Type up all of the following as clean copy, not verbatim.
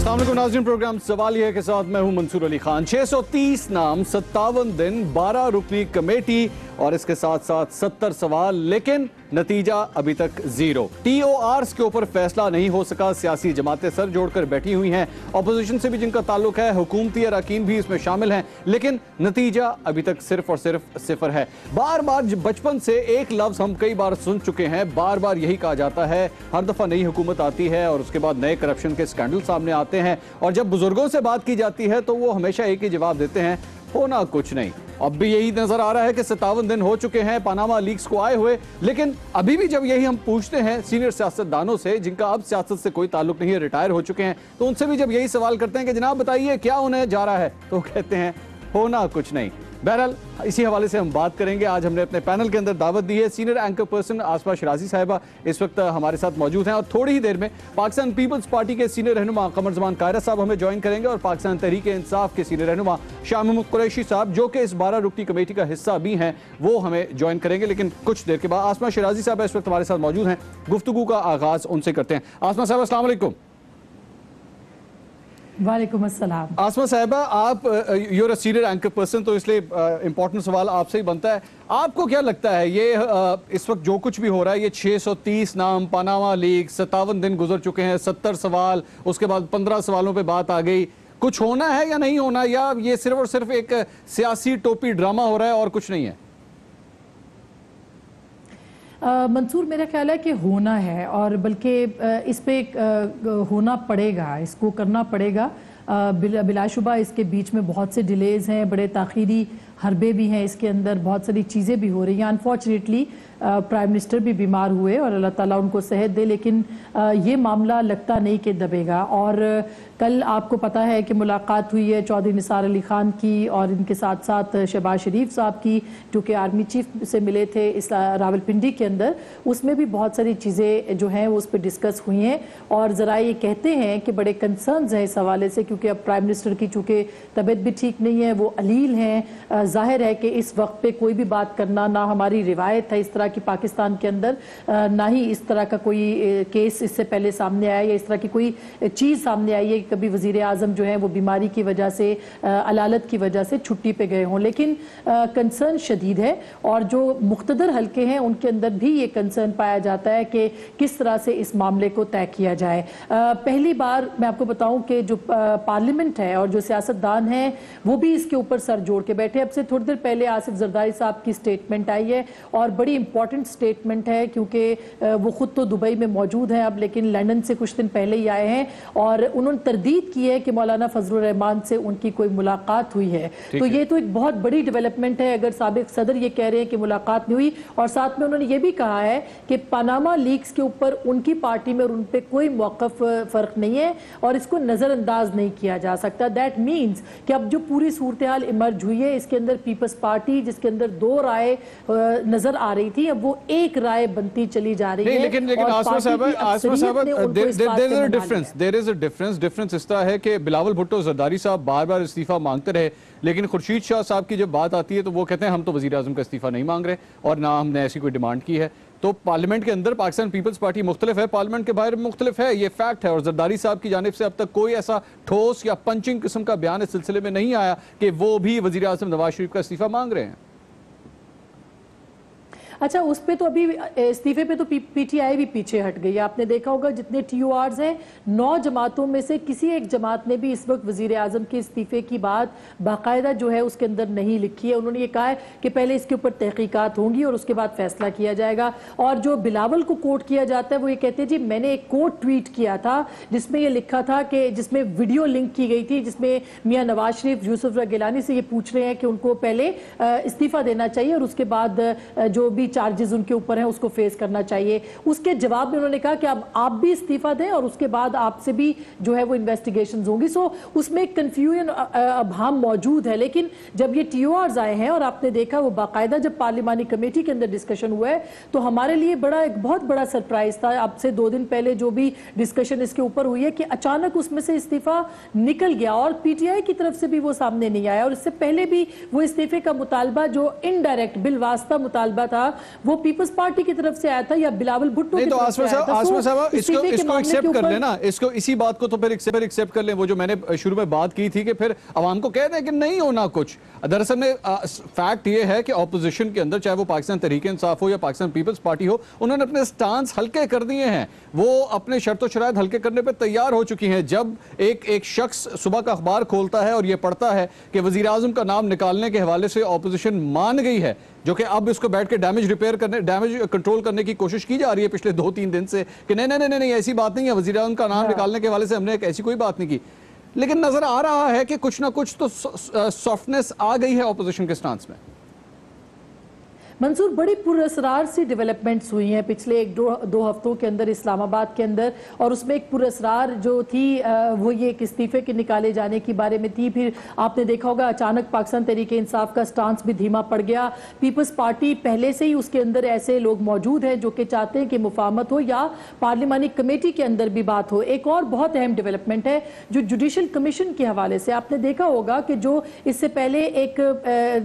अस्सलाम वालेकुम नाज़रीन, प्रोग्राम सवालिया के साथ मैं हूं मंसूर अली खान। 630 नाम, 57 दिन, 12 रुकनी कमेटी और इसके साथ साथ 70 सवाल, लेकिन नतीजा अभी तक जीरो। TORs के ऊपर फैसला नहीं हो सका। सियासी जमातें सर जोड़कर बैठी हुई हैं, अपोजिशन से भी जिनका ताल्लुक है, हुकूमती अरकान भी इसमें शामिल हैं, लेकिन नतीजा अभी तक सिर्फ और सिर्फ सिफर है। बार बार बचपन से एक लफ्ज हम कई बार सुन चुके हैं, बार बार यही कहा जाता है, हर दफा नई हुकूमत आती है और उसके बाद नए करप्शन के स्कैंडल सामने आते हैं, और जब बुजुर्गों से बात की जाती है तो वो हमेशा एक ही जवाब देते हैं, होना कुछ नहीं। अब भी यही नजर आ रहा है कि 57 दिन हो चुके हैं पनामा लीक्स को आए हुए, लेकिन अभी भी जब यही हम पूछते हैं सीनियर सियासतदानों से जिनका अब सियासत से कोई ताल्लुक नहीं है, रिटायर हो चुके हैं, तो उनसे भी जब यही सवाल करते हैं कि जनाब बताइए क्या होने जा रहा है, तो कहते हैं होना कुछ नहीं। बहरहाल इसी हवाले से हम बात करेंगे। आज हमने अपने पैनल के अंदर दावत दी है। सीनियर एंकर पर्सन आसमा शराजी साहिबा इस वक्त हमारे साथ मौजूद हैं, और थोड़ी ही देर में पाकिस्तान पीपल्स पार्टी के सीनियर रहनुमा कमर जमान कायरा साहब हमें ज्वाइन करेंगे, और पाकिस्तान तहरीक इंसाफ के सीनियर रहनुमा शाह महमूद कुरैशी साहब, जो कि इस 12 रुकनी कमेटी का हिस्सा भी हैं, वो हमें ज्वाइन करेंगे। लेकिन कुछ देर के बाद आसमा शराजी साहब इस वक्त हमारे साथ मौजूद हैं, गुफ्तगू का आगाज उनसे करते हैं। आसमा साहब अस्सलाम वालेकुम। वालेकुम अस्सलाम। आसमा साहिबा, आप यूर सीनियर एंकर पर्सन, तो इसलिए इंपॉर्टेंट सवाल आपसे ही बनता है। आपको क्या लगता है ये इस वक्त जो कुछ भी हो रहा है, ये 630 नाम, पनामा लीक, 57 दिन गुजर चुके हैं, 70 सवाल, उसके बाद 15 सवालों पे बात आ गई, कुछ होना है या नहीं होना, या ये सिर्फ और सिर्फ एक सियासी टोपी ड्रामा हो रहा है और कुछ नहीं है? मंसूर, मेरा ख्याल है कि होना है, और बल्कि इस पे होना पड़ेगा, इसको करना पड़ेगा। बिलाशुबा इसके बीच में बहुत से डिलेज हैं, बड़े ताखीरी हरबे भी हैं, इसके अंदर बहुत सारी चीज़ें भी हो रही हैं। अनफॉर्चुनेटली प्राइम मिनिस्टर भी बीमार हुए और अल्लाह ताला उनको सेहत दे, लेकिन ये मामला लगता नहीं कि दबेगा। और कल आपको पता है कि मुलाकात हुई है चौधरी निसार अली खान की, और इनके साथ साथ शहबाज शरीफ साहब की, जो कि आर्मी चीफ से मिले थे इस रावलपिंडी के अंदर। उसमें भी बहुत सारी चीज़ें जो हैं वो उस पर डिस्कस हुई हैं, और ज़रा ये कहते हैं कि बड़े कंसर्न्स हैं इस हवाले से, क्योंकि अब प्राइम मिनिस्टर की चूँकि तबीयत भी ठीक नहीं है, वो अलील हैं। जाहिर है कि इस वक्त पे कोई भी बात करना ना हमारी रिवायत है इस तरह की पाकिस्तान के अंदर, ना ही इस तरह का कोई केस इससे पहले सामने आया या इस तरह की कोई चीज़ सामने आई है कि कभी वज़ीर आज़म जो है वो बीमारी की वजह से, अलालत की वजह से छुट्टी पे गए हों। लेकिन कंसर्न शदीद है, और जो मुख्तदर हल्के हैं उनके अंदर भी ये कंसर्न पाया जाता है कि किस तरह से इस मामले को तय किया जाए। पहली बार मैं आपको बताऊं कि जो पार्लियामेंट है और जो सियासतदान हैं वो भी इसके ऊपर सर जोड़ के बैठे। अब से थोड़ी देर पहले आसिफ जरदारी साहब की स्टेटमेंट आई है, और बड़ी इंपॉर्टेंट स्टेटमेंट है, क्योंकि वो खुद तो दुबई में मौजूद हैं अब, लेकिन लंदन से कुछ दिन पहले ही आए हैं, और उन्होंने तरदीद की है कि मौलाना फजलुर रहमान से उनकी कोई मुलाकात हुई है। तो ये तो एक बहुत बड़ी डेवलपमेंट है अगर साबिक सदर ये कह रहे हैं कि मुलाकात नहीं हुई। और साथ में उन्होंने ये भी कहा है कि पनामा लीक्स के ऊपर उनकी पार्टी में और उन पर कोई मौक़िफ़ फ़र्क नहीं है, और इसको नज़रअंदाज नहीं किया जा सकता। दैट मीन्स कि अब जो पूरी सूरत हाल इमर्ज हुई है, इसके अंदर पीपल्स पार्टी जिसके अंदर 2 राय नजर आ रही थी, अब वो एक राय बनती चली जा रही है। लेकिन आसमा साहब, देयर इज अ डिफरेंस इस तरह है कि बिलावल भुट्टो जरदारी साहब बार बार इस्तीफा मांगते रहे, लेकिन खुर्शीद शाह साहब की जब बात आती है तो वो कहते हैं हम तो वजीर आजम का इस्तीफा नहीं मांग रहे, और ना हमने ऐसी कोई डिमांड की है। तो पार्लियामेंट के अंदर पाकिस्तान पीपल्स पार्टी मुख्तलिफ है, पार्लियामेंट के बाहर मुख्तलिफ है, ये फैक्ट है। और जरदारी साहब की जानिब से अब तक कोई ऐसा ठोस या पंचिंग किस्म का बयान इस सिलसिले में नहीं आया कि वो भी वजीर आजम नवाज शरीफ का इस्तीफा मांग रहे हैं। अच्छा, उस पे तो अभी इस्तीफे पे तो पीटीआई भी पीछे हट गई। आपने देखा होगा जितने TORs हैं, 9 जमातों में से किसी एक जमात ने भी इस वक्त वजीर आजम के इस्तीफे की बात बाकायदा जो है उसके अंदर नहीं लिखी है। उन्होंने ये कहा है कि पहले इसके ऊपर तहकीकात होंगी और उसके बाद फैसला किया जाएगा। और जो बिलावल को कोट किया जाता है वो ये कहते हैं जी मैंने एक कोट ट्वीट किया था जिसमें ये लिखा था कि जिसमें वीडियो लिंक की गई थी, जिसमें मियाँ नवाज शरीफ यूसुफ गिलानी से ये पूछ रहे हैं कि उनको पहले इस्तीफा देना चाहिए और उसके बाद जो भी चार्जेस उनके ऊपर हैं उसको फेस करना चाहिए। उसके जवाब में उन्होंने कहा कि अब आप भी इस्तीफा दें और उसके बाद आपसे भी जो है वो इन्वेस्टिगेशंस होंगी। सो उसमें एक कंफ्यूजन अभाम मौजूद है। लेकिन जब ये TORs आए हैं और आपने देखा वो बाकायदा जब पार्लिमानी कमेटी के अंदर डिस्कशन हुआ है तो हमारे लिए एक बहुत बड़ा सरप्राइज था। अब से 2 दिन पहले जो भी डिस्कशन इसके ऊपर हुई है कि अचानक उसमें से इस्तीफा निकल गया और PTI की तरफ से भी वो सामने नहीं आया। और इससे पहले भी वो इस्तीफे का मुतालबा जो इनडायरेक्ट बिलवास्ता मुतालबा था وہ پیپلز پارٹی کی طرف سے آیا تھا یا بلاول بھٹو کی طرف سے آیا تھا؟ آسمہ صاحب اس کو ایکسیپٹ کر لیں نا, اس کو اسی بات کو تو پھر ایکسیپٹ کر لیں. وہ جو میں نے شروع میں بات کی تھی کہ پھر عوام کو کہہ دیں کہ نہیں ہونا کچھ. دراصل میں فیکٹ یہ ہے کہ اپوزیشن کے اندر, چاہے وہ پاکستان تحریک انصاف ہو یا پاکستان پیپلز پارٹی ہو, انہوں نے اپنے سٹانس ہلکے کر دیے ہیں. وہ اپنے شرط و شرائط ہلکے کرنے پہ تیار ہو چکی ہیں. جب ایک شخص صبح کا اخبار کھولتا ہے اور یہ پڑھتا ہے کہ وزیر اعظم کا نام نکالنے کے حوالے سے اپوزیشن مان گئی ہے, جو کہ اب اس کو بیٹھ کے ڈیمیج کنٹرول کرنے کی کوشش کی جا رہی ہے پچھلے 2-3 دن سے کہ نہیں ایسی بات نہیں ہے, وزیر اعظم کا نام نکالنے کے حوالے سے ہم نے ایسی کوئی بات نہیں کی. لیکن نظر آ رہا ہے کہ کچھ نہ کچھ تو سافٹنس آ گئی ہے اپوزیشن کے سٹانس میں. منصور, بڑی پراسرار سی ڈیولپمنٹس ہوئی ہیں پچھلے 1-2 ہفتوں کے اندر اسلام آباد کے اندر, اور اس میں ایک پراسرار جو تھی وہ یہ ایک استعفے کے نکالے جانے کی بارے میں تھی. پھر آپ نے دیکھا ہوگا اچانک پاکستان تحریک انصاف کا سٹانس بھی دھیما پڑ گیا. پیپلز پارٹی پہلے سے ہی اس کے اندر ایسے لوگ موجود ہیں جو کہ چاہتے ہیں کہ مفاہمت ہو یا پارلیمانی کمیٹی کے اندر بھی بات ہو. ایک اور بہت اہم ڈیولپمنٹ ہے جو جوڈیشل کمیشن کے حوالے سے. آپ نے دیکھا ہوگا کہ جو اس سے پہلے ایک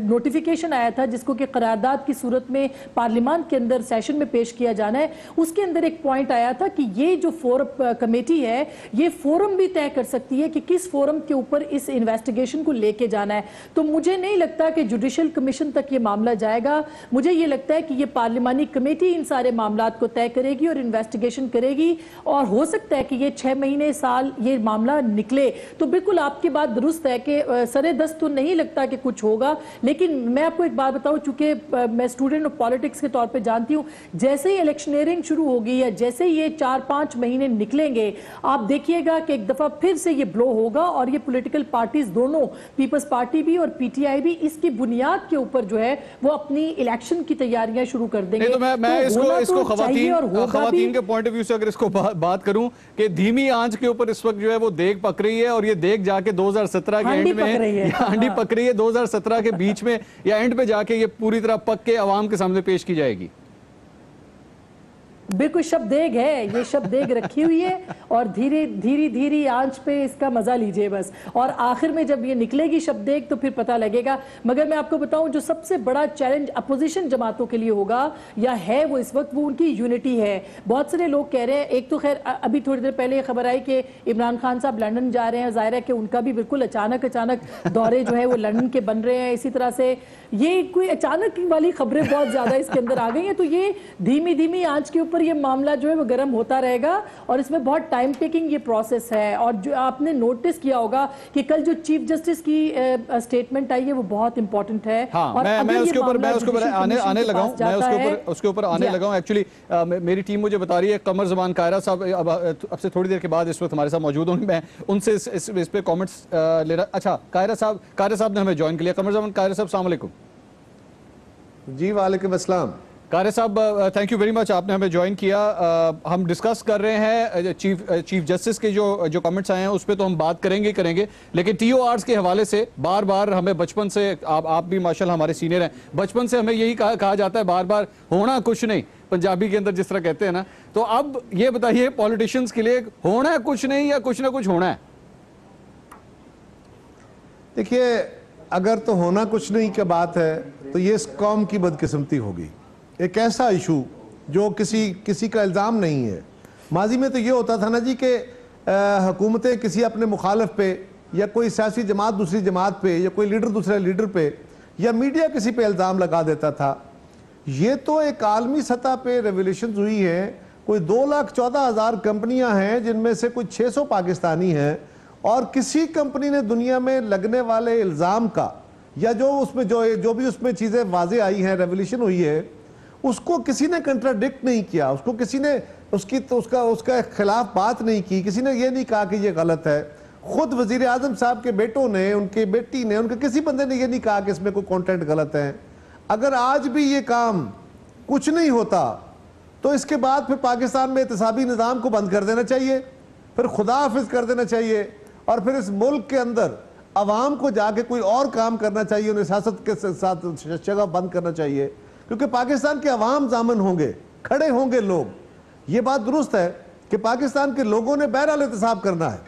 نوٹیفیکیشن آیا تھا جس کو کہ قرارداد کی صورت میں پارلیمان کے اندر سیشن میں پیش کیا جانا ہے, اس کے اندر ایک پوائنٹ آیا تھا کہ یہ جو فورم کمیٹی ہے یہ فورم بھی طے کر سکتی ہے کہ کس فورم کے اوپر اس انویسٹیگیشن کو لے کے جانا ہے. تو مجھے نہیں لگتا کہ جوڈیشل کمیشن تک یہ معاملہ جائے گا. مجھے یہ لگتا ہے کہ یہ پارلیمانی کمیٹی ان سارے معاملات کو طے کرے گی اور انویسٹیگیشن کرے گی, اور ہو سکتا ہے کہ یہ 6 مہینے سال یہ معاملہ نکلے. تو بالکل آپ کی بات درست ہے کہ سرے دست تو نہیں لگتا کہ کچھ ہوگا, لیکن میں آپ کو ایک بات بتاؤں, چونکہ میں اسٹوڈنٹ پالیٹکس کے طور پہ جانتی ہوں, جیسے ہی الیکشنیرنگ شروع ہوگی یا جیسے یہ 4-5 مہینے نکلیں گے, آپ دیکھیے گا کہ ایک دفعہ پھر سے یہ بلو ہوگا اور یہ پولیٹیکل پارٹیز دونوں, پیپلز پارٹی بھی اور پی ٹی آئی بھی, اس کی بنیاد کے اوپر جو ہے وہ اپنی الیکشن کی تیاریاں شروع کر دیں گے. تو میں اس کو خواتین کے پوائنٹ آف ویو سے اگر اس کو بات کروں کہ دھیمی آنچ کے اوپر اس وقت جو ہے وہ دیگ پک رہی ہے, اور یہ دیگ جا کے 2017 کے اینڈ میں ہانڈی پک رہی ہے 2017 کے بیچ میں یا اینڈ پہ جا کے یہ پوری طرح پک کے عوام کے سامنے پیش کی جائے گی. بالکل شب دیگ ہے, یہ شب دیگ رکھی ہوئی ہے اور دھیری آنچ پہ اس کا مزہ لیجئے بس, اور آخر میں جب یہ نکلے گی شب دیگ تو پھر پتہ لگے گا. مگر میں آپ کو بتاؤں جو سب سے بڑا چیلنج اپوزیشن جماعتوں کے لیے ہوگا یا ہے وہ اس وقت, وہ ان کی یونٹی ہے. بہت سارے لوگ کہہ رہے ہیں, ایک تو خیر ابھی تھوڑی دیر پہلے یہ خبر آئی کہ عمران خان صاحب لنڈن جا رہے ہیں, ظاہر ہے کہ ان کا بھی بالکل اچانک دورے جو ہے وہ لنڈن کے بن رہے ہیں. اسی طرح سے یہ کوئی اچانک والی خبریں بہت زیادہ اس کے اندر آ گئی ہیں, تو یہ دھیمی آنچ کے اوپر یہ معاملہ جو ہے وہ گرم ہوتا رہے گا, اور اس میں بہت ٹائم ٹیکنگ یہ پروسیس ہے. اور جو آپ نے نوٹس کیا ہوگا کہ کل جو چیف جسٹس کی سٹیٹمنٹ آئی ہے وہ بہت امپورٹنٹ ہے. میں اس کے اوپر آنے لگا ہوں. ایکچولی میری ٹیم مجھے بتا رہی ہے, قمر زمان قاہرہ صاحب اب سے تھوڑی دیر کے بعد اس وقت ہمارے ساتھ موجود ہوں, میں ان سے اس پہ کامنٹس لے رہا. اچھا قاہرہ صاحب نے ہمیں جوائن کر لیا. قمر زمان قاہرہ صاحب السلام علیکم. جی وعلیکم السلام. قاہرہ صاحب تھینک یو ویری مچ, آپ نے ہمیں جوائن کیا. ہم ڈسکس کر رہے ہیں چیف جسٹس کے جو کمنٹس آئے ہیں اس پہ تو ہم بات کریں گے, لیکن ٹی او آرز کے حوالے سے بار بار ہمیں بچپن سے, آپ بھی ماشاءاللہ ہمارے سینئر ہیں, بچپن سے ہمیں یہی کہا جاتا ہے بار بار, ہونا کچھ نہیں, پنجابی کے اندر جس طرح کہتے ہیں نا. تو اب یہ بتائیے پولیٹیشنز کے لیے ہونا ہے کچھ نہیں یا کچھ نہ کچھ ہونا ہے؟ دیکھیے, اگر تو ہونا کچھ نہیں کی بات ہے تو یہ اس قوم کی بدقسمتی ہوگی. ایک ایسا ایشو جو کسی کا الزام نہیں ہے. ماضی میں تو یہ ہوتا تھا نا جی کہ حکومتیں کسی اپنے مخالف پہ یا کوئی سیاسی جماعت دوسری جماعت پہ یا کوئی لیڈر دوسرے لیڈر پہ یا میڈیا کسی پہ الزام لگا دیتا تھا. یہ تو ایک عالمی سطح پہ ریولیوشنز ہوئی ہیں. کوئی 2,14,000 کمپنیاں ہیں جن میں سے کوئی 600 پاکستانی ہیں, اور کسی کمپنی نے دنیا میں لگنے والے الزام کا یا جو بھی اس میں چیزیں واضح آئی ہیں, ریولیوشن ہوئی ہے, اس کو کسی نے کنٹراڈکٹ نہیں کیا, اس کو کسی نے اس کا خلاف بات نہیں کی, کسی نے یہ نہیں کہا کہ یہ غلط ہے. خود وزیر اعظم صاحب کے بیٹوں نے, ان کی بیٹی نے, ان کے کسی بندے نے یہ نہیں کہا کہ اس میں کوئی کانٹینٹ غلط ہے. اگر آج بھی یہ کام کچھ نہیں ہوتا تو اس کے بعد پھر پاکستان میں احتسابی نظام کو بند کر دینا چاہیے, پھر خدا حافظ کر دینا چاہیے, اور پھر اس ملک کے اندر عوام کو جا کے کوئی اور کام کرنا چاہیے, انہیں سیاست کے ساتھ شغف بند کرنا چاہیے, کیونکہ پاکستان کے عوام ضامن ہوں گے, کھڑے ہوں گے لوگ. یہ بات درست ہے کہ پاکستان کے لوگوں نے بہرحال احتساب کرنا ہے,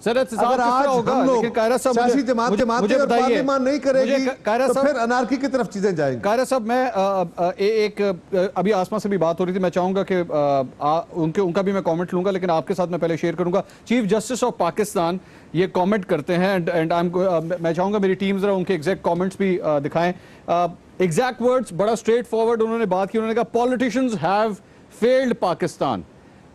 अगर आज हम लोग सियासी जमातें और पार्लियामान नहीं करेगी तो फिर अनार्की की तरफ चीजें जाएंगी। कायरा साहब, मैं एक अभी आसमा से भी बात हो रही थी, मैं चाहूंगा कि उनका भी मैं कमेंट लूंगा, लेकिन आपके साथ मैं पहले शेयर करूंगा। चीफ जस्टिस ऑफ पाकिस्तान ये कमेंट करते हैं एंड मैं चाहूंगा मेरी टीम जरा उनके एग्जैक्ट कमेंट्स भी दिखाएं। एग्जैक्ट वर्ड्स बड़ा स्ट्रेट फॉरवर्ड उन्होंने बात की। उन्होंने कहा politicians have failed Pakistan,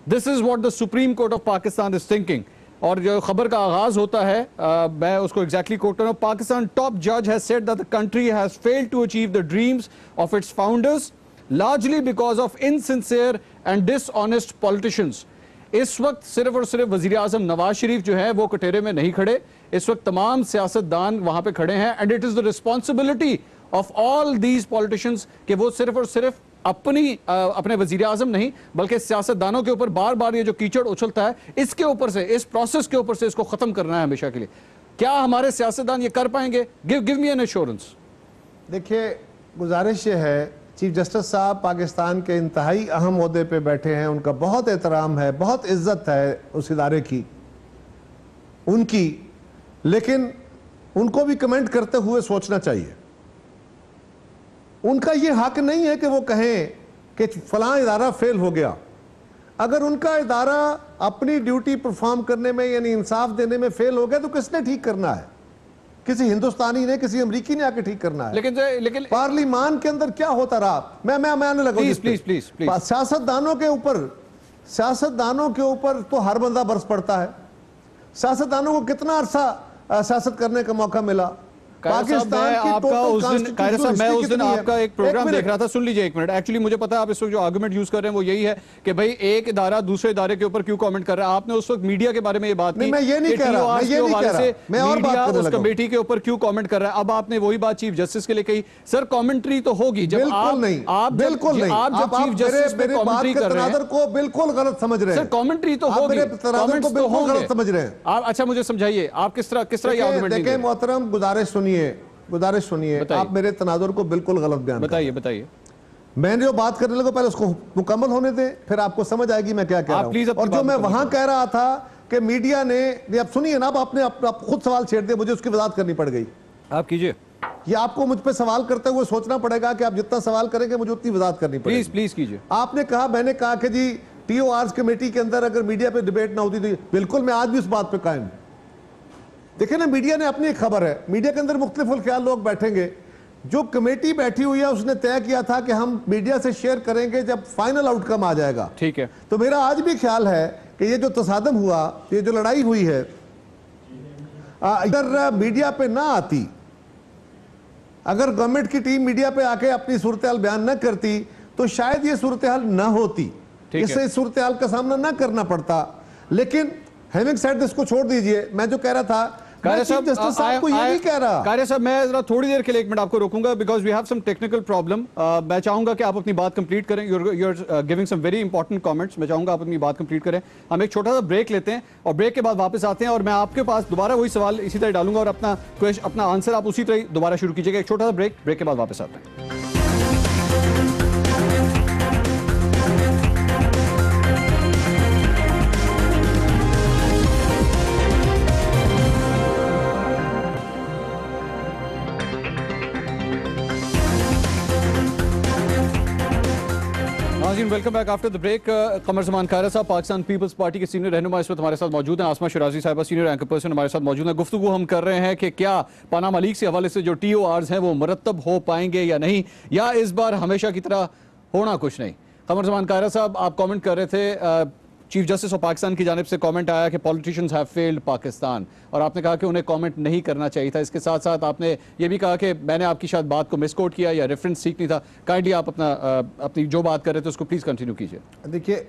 this is what the supreme court of Pakistan is thinking. और जो खबर का आगाज होता है मैं उसको एग्जैक्टली कोट कर रहा हूं। पाकिस्तान टॉप जज has said that the country has failed to achieve the dreams of its founders largely because of insincere and dishonest politicians. इस वक्त सिर्फ और सिर्फ वजीर आजम नवाज शरीफ जो है वो कटहरे में नहीं खड़े, इस वक्त तमाम सियासतदान वहां पे खड़े हैं and it is the responsibility of all these politicians कि वो सिर्फ और सिर्फ अपने वजीर आजम नहीं बल्कि सियासतदानों के ऊपर बार बार ये जो कीचड़ उछलता है इसके ऊपर से, इस प्रोसेस के ऊपर से इसको खत्म करना है हमेशा के लिए। क्या हमारे सियासतदान ये कर पाएंगे? Give me N assurance. देखिए, गुजारिश ये है, चीफ जस्टिस साहब पाकिस्तान के इंतहाई अहम ओहदे पे बैठे हैं, उनका बहुत एहतराम है, बहुत इज्जत है उस इदारे की उनकी, लेकिन उनको भी कमेंट करते हुए सोचना चाहिए। उनका ये हक नहीं है कि वो कहें कि फलां इदारा फेल हो गया। अगर उनका इदारा अपनी ड्यूटी परफॉर्म करने में यानी इंसाफ देने में फेल हो गया तो किसने ठीक करना है? किसी हिंदुस्तानी ने, किसी अमरीकी ने आके ठीक करना है। लेकिन पार्लियामान के अंदर क्या होता रहा, मैं आने लगा। प्लीज सियासतदानों के ऊपर तो हर बंदा बरस पड़ता है। सियासतदानों को कितना अरसा सियासत करने का मौका मिला? पाकिस्तान की आपका उस दिन आपका एक प्रोग्राम देख रहा था, सुन लीजिए एक मिनट। एक्चुअली मुझे पता है आप इस वक्त जो आर्गुमेंट यूज कर रहे हैं वो यही है कि भाई एक इदारा दूसरे इदारे के ऊपर क्यों कमेंट कर रहा है। आपने उस वक्त मीडिया के बारे में ये बात की, मैं ये नहीं कह रहा, मीडिया उस कमेटी के ऊपर क्यों कमेंट कर रहा है। अब आपने वही बात चीफ जस्टिस के लिए कही। सर कमेंट्री तो होगी जब आप चीफ जस्टिस पे कमेंट्री कर रहे हैं को बिल्कुल गलत समझ रहे हैं। सर कमेंट्री तो होगी, कमेंट्स तो गलत समझ रहे हैं आप। अच्छा मुझे समझाइए आप किस तरह ये आर्गुमेंट। देखिए मोहतरम, गुजारिश सुनिए, आप मेरे तनाजुर को बिल्कुल गलत बयान बताइए। मैंने जो बात करने लगा पहले उसको मुकम्मल होने दे, फिर आपको समझ आएगी मैं क्या कह रहा हूं। और जो मैं वहां कह रहा था कि मीडिया ने, अब सुनिए ना, आप खुद सवाल छेड़ दिए, मुझे उसकी वजाहत करनी पड़ गई। आप कीजिए। ये आपको मुझ पे सवाल करते हुए सोचना पड़ेगा कि आप जितना सवाल करेंगे मुझे उतनी वजाहत करनी पड़ेगी। प्लीज कीजिए। आपने कहा, मैंने कहा कि जी TORs कमेटी के अंदर अगर मीडिया पे डिबेट ना होती तो बिल्कुल, मैं आज भी उस बात पे कायम हूं। देखिए ना, मीडिया ने अपनी एक खबर है, मीडिया के अंदर मुख्तलिफ ख्याल लोग बैठेंगे। जो कमेटी बैठी हुई है उसने तय किया था कि हम मीडिया से शेयर करेंगे जब फाइनल आउटकम आ जाएगा। ठीक है। तो मेरा आज भी ख्याल है कि ये जो तसादम हुआ, ये जो लड़ाई हुई है, अगर मीडिया पे ना आती, अगर गवर्नमेंट की टीम मीडिया पे आके अपनी सूरत हाल बयान न करती तो शायद ये सूरत हाल ना होती, इससे इस सूरत हाल का सामना ना करना पड़ता। लेकिन हैविंग सेड दिस को छोड़ दीजिए, मैं जो कह रहा था, कारिया साहब को ये नहीं कह रहा। कारिया साहब, मैं जरा थोड़ी देर के लिए एक मिनट आपको रोकूंगा because we have some technical problem. मैं चाहूंगा कि आप अपनी बात कंप्लीट करें। You are giving some very important comments. मैं चाहूंगा आप अपनी बात कंप्लीट करें। हम एक छोटा सा ब्रेक लेते हैं और ब्रेक के बाद वापस आते हैं और मैं आपके पास दोबारा वही सवाल इसी तरह डालूंगा और अपना आंसर आप उसी तरह दोबारा शुरू कीजिएगा। एक छोटा सा ब्रेक के बाद वापस आते हैं। Welcome back after the break. Qamar Zaman Kaira साहब पाकिस्तान पीपल्स पार्टी के सीनियर रहनुमा इस वक्त हमारे साथ मौजूद हैं। आसमा शिराजी साहिबा सीनियर एंकर पर्सन हमारे साथ मौजूद हैं। गुफ्तगू हम कर रहे हैं कि क्या पनामा लीक से हवाले से जो TORs हैं वो मुरतब हो पाएंगे या नहीं, या इस बार हमेशा की तरह होना कुछ नहीं। कमर जमान कायरा साहब, आप कमेंट कर रहे थे, चीफ जस्टिस ऑफ पाकिस्तान की जानिब से कमेंट आया कि पॉलिटिशियंस हैव फेल्ड पाकिस्तान, और आपने कहा कि उन्हें कमेंट नहीं करना चाहिए था। इसके साथ साथ आपने ये भी कहा कि मैंने आपकी शायद बात को मिसकोट किया या रेफरेंस ठीक नहीं था। काइंडली आप अपनी जो बात कर रहे थे उसको प्लीज कंटिन्यू कीजिए। देखिए,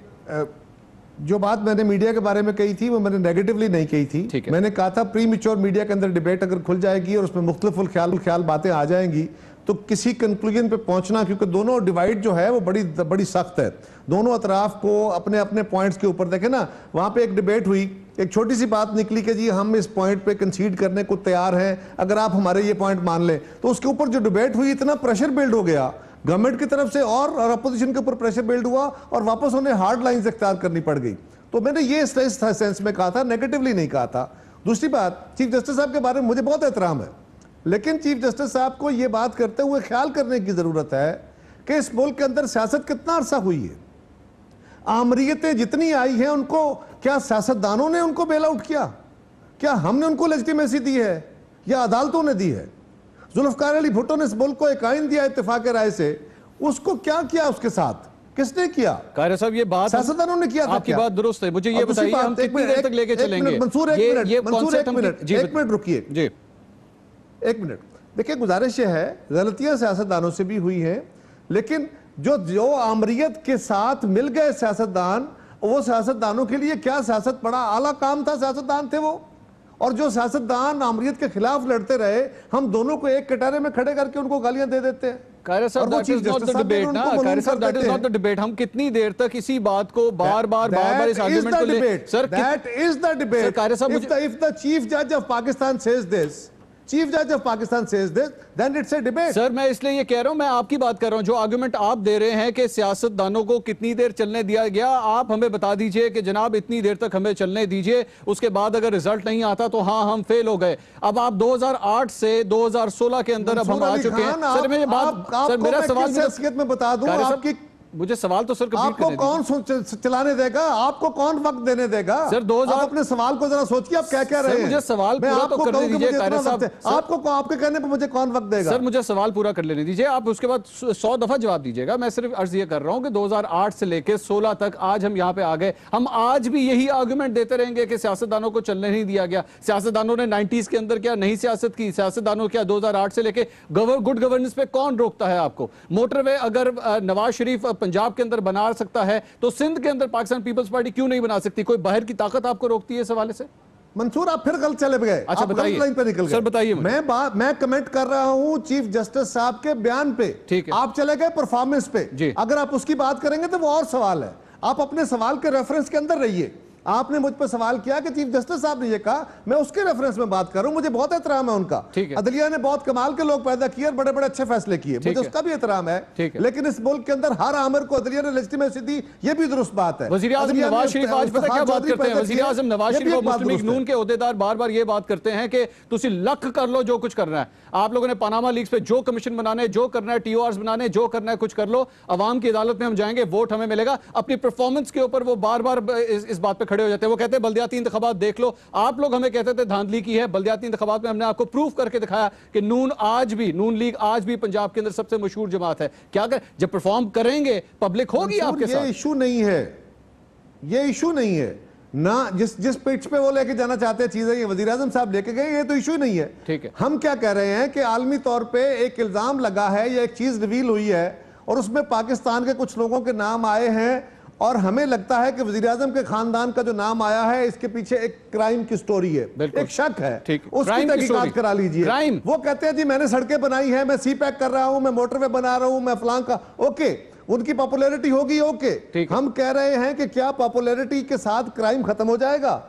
जो बात मैंने मीडिया के बारे में कही थी वो मैंने नेगेटिवली नहीं कही थी। मैंने कहा था प्री मैच्योर मीडिया के अंदर डिबेट अगर खुल जाएगी और उसमें मुख्तलिफ ख्याल बातें आ जाएंगी तो किसी कंक्लूजन पे पहुंचना, क्योंकि दोनों डिवाइड जो है वो बड़ी सख्त है। दोनों अतराफ को अपने अपने पॉइंट्स के ऊपर, देखें ना, वहां पे एक डिबेट हुई, एक छोटी सी बात निकली कि जी हम इस पॉइंट पे कंसीड करने को तैयार हैं अगर आप हमारे ये पॉइंट मान लें। तो उसके ऊपर जो डिबेट हुई, इतना प्रेशर बिल्ड हो गया गवर्नमेंट की तरफ से और अपोजिशन के ऊपर प्रेशर बिल्ड हुआ और वापस उन्हें हार्ड लाइंस इख्तियार करनी पड़ गई। तो मैंने ये इस सेंस में कहा था, नेगेटिवली नहीं कहा था। दूसरी बात, चीफ जस्टिस साहब के बारे में मुझे बहुत एहतराम है, लेकिन चीफ जस्टिस साहब को ये बात करते हुए ख्याल करने की ज़रूरत है कि इस मुल्क के अंदर सियासत कितना अरसा हुई है, आमरीयतें जितनी आई हैं उनको क्या सियासतदानों ने उनको बेल आउट किया, क्या हमने उनको लेजिटिमेसी दी है या अदालतों ने दी है? जुल्फकार अली भुट्टो ने इस मुल्क को एक आइन दिया इत्तेफाक राय से, उसको क्या किया, उसके साथ किसने किया? कायरा साहब ये बात सियासतदानों ने किया था आपकी क्या? बात दुरुस्त है, मुझे ये बताइए हम कितनी देर तक लेके चलेंगे? मंसूर एक मिनट रुकिए जी, एक मिनट। देखिए गुजारिश ये है, गलतियां सियासतदानों से भी हुई हैं, लेकिन जो आमरीयत के साथ मिल गए सियासतदान, वो सियासतदानों के लिए क्या सियासत बड़ा आला काम था, सियासतदान थे वो। और जो सियासतदान आमरीयत के खिलाफ लड़ते रहे, हम दोनों को एक कटारे में खड़े करके उनको गालियां दे देते हैं। कायरा साहब that is not the debate ना, कायरा साहब that is not the debate। हम कितनी देर तक इसी बात को बार बार इस आर्गुमेंट को ले sir, that is the debate। Kaira साहब if the chief judge of Pakistan says this, then it's a debate। Sir मैं इसलिए ये कह रहा हूं, मैं आपकी बात कर रहा हूं, जो आर्गुमेंट आप दे रहे हैं कि सियासतदानों को कितनी देर चलने दिया गया, आप हमें बता दीजिए कि जनाब इतनी देर तक हमें चलने दीजिए, उसके बाद अगर रिजल्ट नहीं आता तो हाँ हम फेल हो गए। अब आप 2008 से 2016 के अंदर अब हम आ चुके हैं। सर मैं बात, सर मेरा सवाल में बता दूं, आपकी मुझे सवाल तो सर आपको कौन चलाने देगा, आपको कौन वक्त देने देगा? सर 2000 आप अपने सवाल को जरा सोचिए, आप क्या कह रहे हैं? मुझे सवाल पूरा तो करने दीजिए कायरा साहब। आपको आपके कहने पे मुझे कौन वक्त देगा? सर मुझे सवाल पूरा कर लेने दीजिए, आप उसके बाद 100 दफा जवाब दीजिएगा। मैं सिर्फ अर्ज ये कर रहा हूं कि 2008 से लेके 16 तक आज हम यहाँ पे आ गए, हम आज भी यही आर्गुमेंट देते रहेंगे कि सियासतदानों को चलने नहीं दिया गया। सियासतदानों ने 90s के अंदर क्या नहीं सियासत की? सियासतदानों क्या 2008 से लेके गुड गवर्नेंस पे कौन रोकता है आपको? मोटरवे अगर नवाज शरीफ पंजाब के अंदर बना सकता है तो सिंध के अंदर पाकिस्तान पीपल्स पार्टी क्यों नहीं बना सकती? कोई बाहर की ताकत आपको रोकती है इस हवाले से? मंसूर आप फिर गलत चले गए। अच्छा बताइए लाइन पे निकल गए। सर बताइए। मैं कमेंट कर रहा हूं चीफ जस्टिस साहब के बयान पे, ठीक है। आप चले गए परफॉर्मेंस पे। अगर आप उसकी बात करेंगे तो वो और सवाल है, आप अपने सवाल के रेफरेंस के अंदर रहिए। आपने मुझ पर सवाल किया कि चीफ जस्टिस साहब ने ये कहा, मैं उसके रेफरेंस में बात कर रहा हूं, मुझे बहुत एहतराम है उनका। अदलिया ने बहुत कमाल के लोग पैदा किए और बड़े बड़े अच्छे फैसले किए, मुझे उसका भी एहतराम है। लेकिन इस मुल्क के अंदर हर आमिर को अदलिया ने लेजिटिमेसी दी, ये भी दुरुस्त बात है। वज़ीर आज़म नवाज शरीफ आज पता क्या बात करते हैं? वज़ीर आज़म नवाज शरीफ और मुस्लिम लीग नून के ओहदेदार बार बार ये बात करते हैं कि तुसी लख कर लो जो कुछ करना है, आप लोगों ने पनामा लीक्स पे जो कमीशन बनाने, जो करना है, TORs बनाने, जो करना है कुछ कर लो, अवाम की अदालत में हम जाएंगे, वोट हमें मिलेगा। अपनी परफॉर्मेंस के ऊपर वो बार बार इस बात पे खड़े हो जाते हैं। वो कहते हैं बल्दियाती इंतखाबात देख लो, आप लोग हमें कहते थे धांधली की है, बल्दियाती इंतखाबात में हमने आपको प्रूफ करके दिखाया कि नून लीग आज भी पंजाब के अंदर सबसे मशहूर जमात है। क्या कर जब परफॉर्म करेंगे पब्लिक होगी आपके साथ। ये इशू नहीं है, ये इशू नहीं है ना, जिस पिच पे वो लेके जाना चाहते हैं चीजें, ये वजीर आज़म साहब लेके गए, ये तो इशू नहीं है। ठीक है, हम क्या कह रहे हैं कि आलमी तौर पे एक इल्जाम लगा है या एक चीज रिवील हुई है और उसमें पाकिस्तान के कुछ लोगों के नाम आए हैं और हमें लगता है कि वजीर आज़म के खानदान का जो नाम आया है इसके पीछे एक क्राइम की स्टोरी है, एक शक है, उसकी तहकीकात करा लीजिए। वो कहते हैं जी मैंने सड़कें बनाई हैं, मैं CPEC कर रहा हूं, मैं मोटरवे बना रहा हूं, मैं फलां का, ओके, उनकी पॉपुलैरिटी होगी, ओके। हम कह रहे हैं कि क्या पॉपुलैरिटी के साथ क्राइम खत्म हो जाएगा?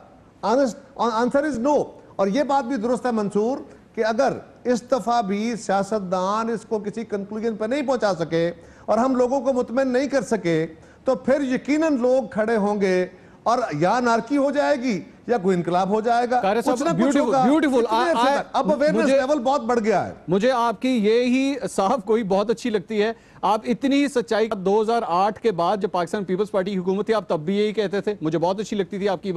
Answer is no. और ये बात भी दुरुस्त है मंसूर कि अगर इस दफा भी सियासतदान इसको किसी कंक्लूजन पर नहीं पहुंचा सके और हम लोगों को मुतमईन नहीं कर सके तो फिर यकीनन लोग खड़े होंगे और या नारकी हो जाएगी या कोई इनकलाब हो जाएगा, कुछ ना कुछ होगा। ब्यूटीफुल। अब अवेयरनेस लेवल बहुत बढ़ गया है। मुझे आपकी ये ही साहब कोई बहुत अच्छी लगती है, आप इतनी सच्चाई 2008 के बाद जब पाकिस्तान पीपल्स पार्टी की हुकूमत थी आप तब भी यही कहते थे, मुझे बहुत अच्छी लगती थी आपकी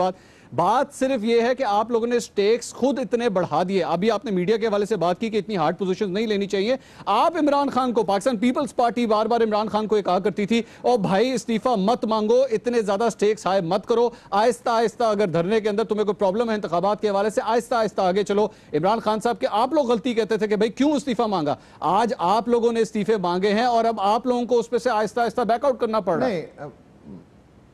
बात सिर्फ ये है कि आप लोगों ने स्टेक्स खुद इतने बढ़ा दिए। अभी आपने मीडिया के हवाले से बात की कि इतनी हार्ड पोजीशन नहीं लेनी चाहिए। आप इमरान खान को, पाकिस्तान पीपल्स पार्टी बार बार इमरान खान को ये कहा करती थी और भाई इस्तीफा मत मांगो, इतने ज्यादा स्टेक्स हाई मत करो, आहिस्ता आहिस्ता अगर धरने के अंदर तुम्हें कोई प्रॉब्लम है इंतखाबात के हवाले से आहिस्ता आहिस्ता आगे चलो। इमरान खान साहब के आप लोग गलती कहते थे कि भाई क्यों इस्तीफा मांगा, आज आप लोगों ने इस्तीफे मांगे हैं और अब आप लोगों को उस पर से आहिस्ता आहिस्ता बैकआउट करना पड़ रहा है।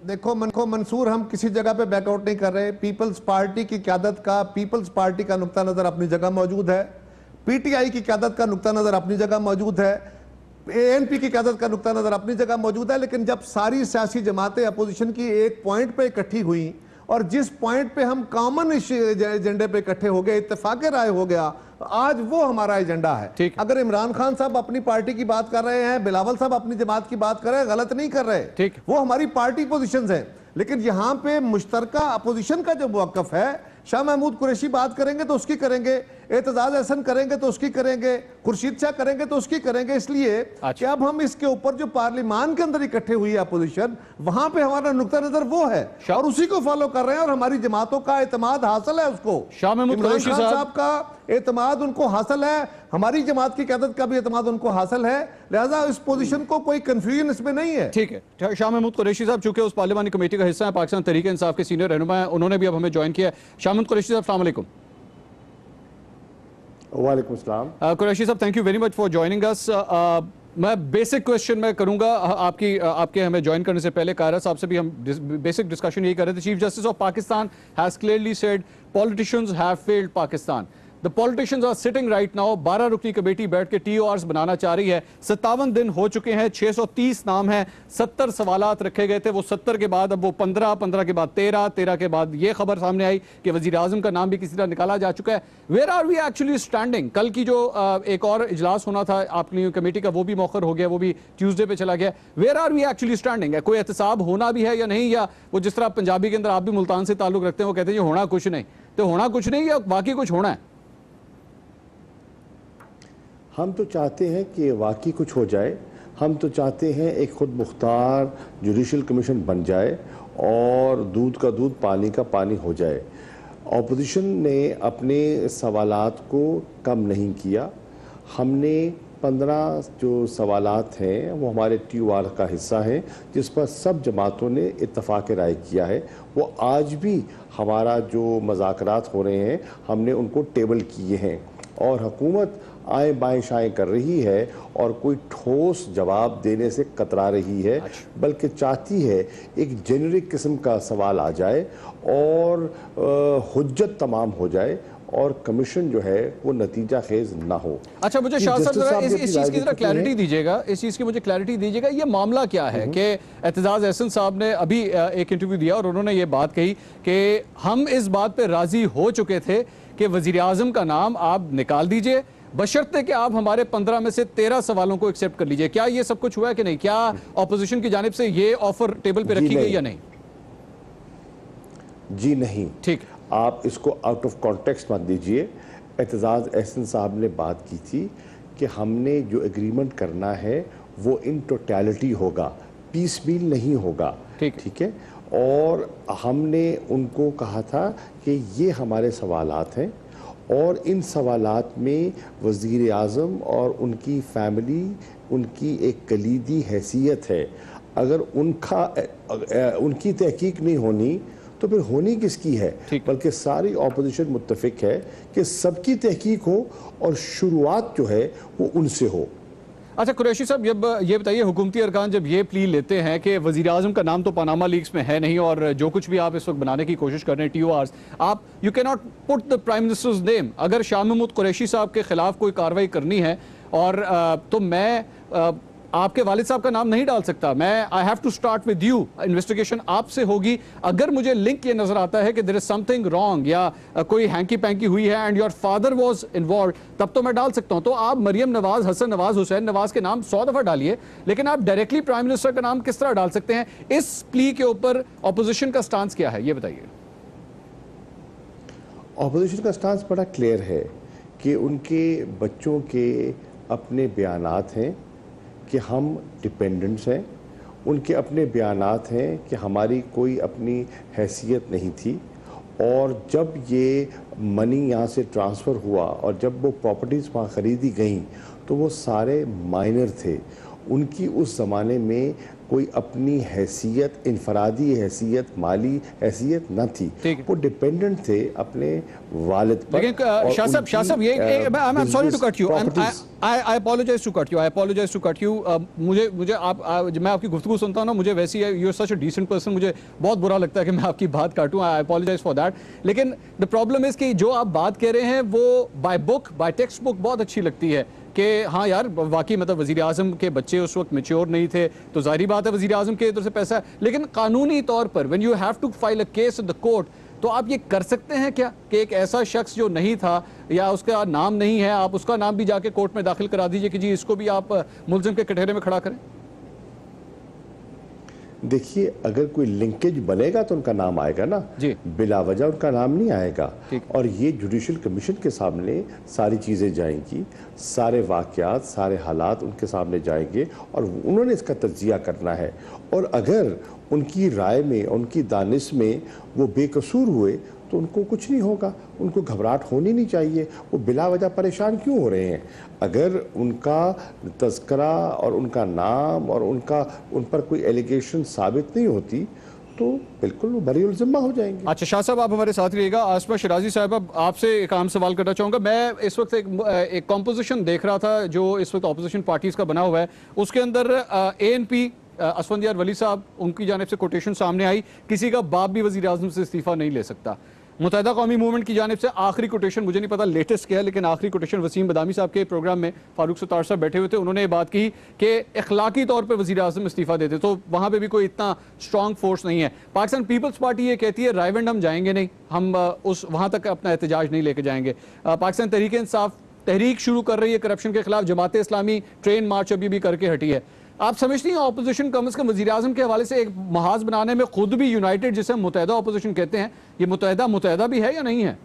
देखो मंसूर, हम किसी जगह पे बैकआउट नहीं कर रहे। पीपल्स पार्टी की क़यादत का, पीपल्स पार्टी का नुक्ता नज़र अपनी जगह मौजूद है, PTI की क़यादत का नुक्ता नज़र अपनी जगह मौजूद है, ANP की क़यादत का नुक्ता नज़र अपनी जगह मौजूद है। लेकिन जब सारी सियासी जमातें अपोजिशन की एक पॉइंट पे इकट्ठी हुई और जिस पॉइंट पे हम कॉमन एजेंडे पे इकट्ठे हो गए, इत्तेफाक राय हो गया, आज वो हमारा एजेंडा है। अगर इमरान खान साहब अपनी पार्टी की बात कर रहे हैं, बिलावल साहब अपनी जमात की बात कर रहे हैं, गलत नहीं कर रहे, वो हमारी पार्टी पोजीशंस हैं। लेकिन यहाँ पे मुश्तरका अपोजिशन का जो मौक़िफ़ है शाह महमूद कुरैशी बात करेंगे तो उसकी करेंगे, एतजाज अहसन करेंगे तो उसकी करेंगे, खुर्शीद शाह करेंगे तो उसकी करेंगे। इसलिए कि अब हम इसके ऊपर जो पार्लियामान के अंदर इकट्ठे हुई है अपोजिशन, वहां पे हमारा नुक्ता नजर वो है और उसी को फॉलो कर रहे हैं और हमारी जमातों का एतमाद हासिल है उसको। शाह महमूद कुरैशी साहब का एतमाद उनको हासिल है, हमारी जमात की क़यादत का भी एतमाद उनको हासिल है, लिहाजा इस पोजीशन को कोई कंफ्यूजन इसमें नहीं है। ठीक है, शाह महमूद कुरैशी साहब चूंकि उस पार्लियामानी कमेटी का हिस्सा है, पाकिस्तान तहरीक इंसाफ के सीनियर रहनुमा हैं, उन्होंने भी अब हमें ज्वाइन किया है। शाह महमूद कुरैशी साहब, अस्सलाम वालेकुम। वालेकुम सलाम। कुरैशी साहब, thank you very much for joining us. मैं बेसिक क्वेश्चन मैं करूंगा आपके हमें ज्वाइन करने से पहले कायरा साहब से भी हम बेसिक डिस्कशन यही कर रहे थे। Chief justice of Pakistan has clearly said politicians have failed Pakistan. The politicians are sitting right now। 12 रुकनी कमेटी बैठ के TORs बनाना चाह रही है। 57 दिन हो चुके हैं, 630 नाम हैं, 70 सवालात रखे गए थे, वो 70 के बाद अब वो 15 के बाद 13 के बाद ये खबर सामने आई कि वजीर आजम का नाम भी किसी तरह निकाला जा चुका है। Where are we actually standing? कल की जो एक और इजलास होना था आपकी कमेटी का, वो भी मौखर हो गया, वो भी ट्यूसडे पे चला गया। Where are we actually standing? कोई एहतसाब होना भी है या नहीं, या वो जिस तरह पंजाबी के अंदर आप भी मुल्तान से ताल्लुक रखते हैं, वो कहते हैं होना कुछ नहीं, तो होना कुछ नहीं या बाकी कुछ होना है? हम तो चाहते हैं कि वाकई कुछ हो जाए। हम तो चाहते हैं एक खुद मुख्तार जुडिशल कमीशन बन जाए और दूध का दूध पानी का पानी हो जाए। अपोजिशन ने अपने सवालात को कम नहीं किया। हमने 15 जो सवालात हैं वो हमारे TOR का हिस्सा हैं, जिस पर सब जमातों ने इत्तफाक राय किया है। वो आज भी हमारा जो मज़ाकरात हो रहे हैं हमने उनको टेबल किए हैं और हुकूमत आए बाएं शाएं कर रही है और कोई ठोस जवाब देने से कतरा रही है, बल्कि चाहती है एक जेनरिक किस्म का सवाल आ जाए और हुज्जत तमाम हो जाए और कमीशन जो है वो नतीजा खेज ना हो। अच्छा, मुझे शाह साहब जरा इस चीज़ की जरा क्लैरिटी दीजिएगा, इस चीज़ की मुझे क्लैरिटी दीजिएगा, ये मामला क्या है कि एतजाज अहसन साहब ने अभी एक इंटरव्यू दिया और उन्होंने ये बात कही कि हम इस बात पे राजी हो चुके थे कि वजीर आजम का नाम आप निकाल दीजिए, बशर्ते कि आप हमारे 15 में से 13 सवालों को एक्सेप्ट कर लीजिए। क्या ये सब कुछ हुआ है कि नहीं? क्या ऑपोजिशन की जानिब से ये ऑफर टेबल पे रखी गई या नहीं? जी नहीं। ठीक, आप इसको आउट ऑफ कॉन्टेक्स्ट मत दीजिए। एतजाज अहसन साहब ने बात की थी कि हमने जो एग्रीमेंट करना है वो इन टोटलिटी होगा, पीस मील नहीं होगा। ठीक है। और हमने उनको कहा था कि ये हमारे सवालात हैं और इन सवालात में वज़ीर आज़म और उनकी फैमिली उनकी एक कलीदी हैसियत है। अगर उनकी तहकीक नहीं होनी तो फिर होनी किसकी है? बल्कि सारी ऑपोजिशन मुत्तफिक है कि सबकी तहकीक हो और शुरुआत जो है वो उनसे हो। अच्छा कुरैशी साहब, जब ये बताइए, हुकूमती अरकान जब ये प्ली लेते हैं कि वज़ीर आज़म का नाम तो पनामा लीक्स में है नहीं और जो कुछ भी आप इस वक्त बनाने की कोशिश कर रहे हैं TORs, आप you can not put the prime ministers name. अगर शाह महमूद कुरैशी साहब के खिलाफ कोई कार्रवाई करनी है और तो मैं आपके वालिद साहब का नाम नहीं डाल सकता। मैं I have to start with you, investigation आपसे होगी। अगर मुझे लिंक ये नजर आता है कि देयर इज समथिंग रॉन्ग या कोई हैंकी पैंकी हुई है and your father was involve, तब तो मैं डाल सकता हूं। तो आप मरियम नवाज, हसन नवाज, हुसैन नवाज के नाम 100 दफा डालिए, लेकिन आप डायरेक्टली प्राइम मिनिस्टर का नाम किस तरह डाल सकते हैं? इस प्ली के ऊपर ऑपोजिशन का स्टांस क्या है, ये बताइए। ऑपोजिशन का स्टांस बड़ा क्लियर है कि उनके बच्चों के अपने बयानात हैं कि हम डिपेंडेंट्स हैं, उनके अपने बयानात हैं कि हमारी कोई अपनी हैसियत नहीं थी, और जब ये मनी यहाँ से ट्रांसफ़र हुआ और जब वो प्रॉपर्टीज़ वहाँ ख़रीदी गईं तो वो सारे माइनर थे। उनकी उस ज़माने में कोई अपनी हैसियत, इनफरादी हैसियत, माली हैसियत न थी, वो डिपेंडेंट थे अपने वालिद पर। लेकिन शाह साहब ये I am sorry to cut you, I apologise to cut you, I apologise to cut you. मुझे मैं आपकी गुफ्तगू सुनता हूँ ना, मुझे वैसी है, you are such a decent person, मुझे बहुत बुरा लगता है कि मैं आपकी बात काटूँ, आई अपोलोजाइज फॉर दैट। लेकिन द प्रॉब्लम इज कि जो आप बात कह रहे हैं वो by book, by text book बहुत अच्छी लगती है कि हाँ यार वाकई मतलब वज़ीर आज़म के बच्चे उस वक्त मैच्योर नहीं थे, तो जाहिर बात है वज़ीर आज़म के इधर से पैसा है। लेकिन कानूनी तौर पर when you have to file a case in the court, तो आप ये कर सकते हैं क्या कि एक ऐसा शख्स जो नहीं था या उसका नाम नहीं है, आप उसका नाम भी जाके कोर्ट में दाखिल करा दीजिए कि जी इसको भी आप मुलजिम के कटहरे में खड़ा करें? देखिए, अगर कोई लिंकेज बनेगा तो उनका नाम आएगा ना, जी। बिला वजह उनका नाम नहीं आएगा। ठीक। और ये जुडिशल कमीशन के सामने सारी चीज़ें जाएंगी, सारे वाक़यात, सारे हालात उनके सामने जाएंगे और उन्होंने इसका तज्जिया करना है। और अगर उनकी राय में, उनकी दानिश में वो बेकसूर हुए तो उनको कुछ नहीं होगा, उनको घबराहट होनी नहीं चाहिए। वो बिला वजह परेशान क्यों हो रहे हैं? अगर उनका तज़किरा और उनका नाम और उन पर कोई एलिगेशन साबित नहीं होती तो बिल्कुल वो बरी ज़िम्मा हो जाएंगे। अच्छा शाह साहब, आप हमारे साथ रहिएगा। आसमा शिराजी साहब, आपसे एक आम सवाल करना चाहूँगा। मैं इस वक्त एक कॉम्पोजिशन देख रहा था जो इस वक्त अपोजिशन पार्टीज़ का बना हुआ है। उसके अंदर ANP असफंदियार वली साहब, उनकी जानिब से कोटेशन सामने आई, किसी का बाप भी वज़ीर आज़म से इस्तीफ़ा नहीं ले सकता। मुत्तहिदा कौमी मूवमेंट की जानिब से आखिरी कोटेशन, मुझे नहीं पता लेटेस्ट क्या है, लेकिन आखिरी कोटेशन वसीम बदामी साहब के प्रोग्राम में फारूक सत्तार साहब बैठे हुए थे, उन्होंने ये बात की कि इखलाकी तौर पर वज़ीर आज़म इस्तीफ़ा देते, तो वहाँ पे भी कोई इतना स्ट्रॉन्ग फोर्स नहीं है। पाकिस्तान पीपल्स पार्टी ये कहती है रायवंड हम जाएंगे नहीं, हम उस वहाँ तक अपना एहतजाज नहीं लेके जाएंगे। पाकिस्तान तहरीक इंसाफ तहरीक शुरू कर रही है करप्शन के खिलाफ, जमात इस्लामी ट्रेन मार्च अभी भी करके हटी है। आप समझती हैं अपोजिशन कम से कम वज़ीर आज़म के हवाले से एक महाज बनाने में खुद भी यूनाइटेड, जिसे हम मुत्तहिदा अपोजिशन कहते हैं, ये मुत्तहिदा भी है या नहीं है?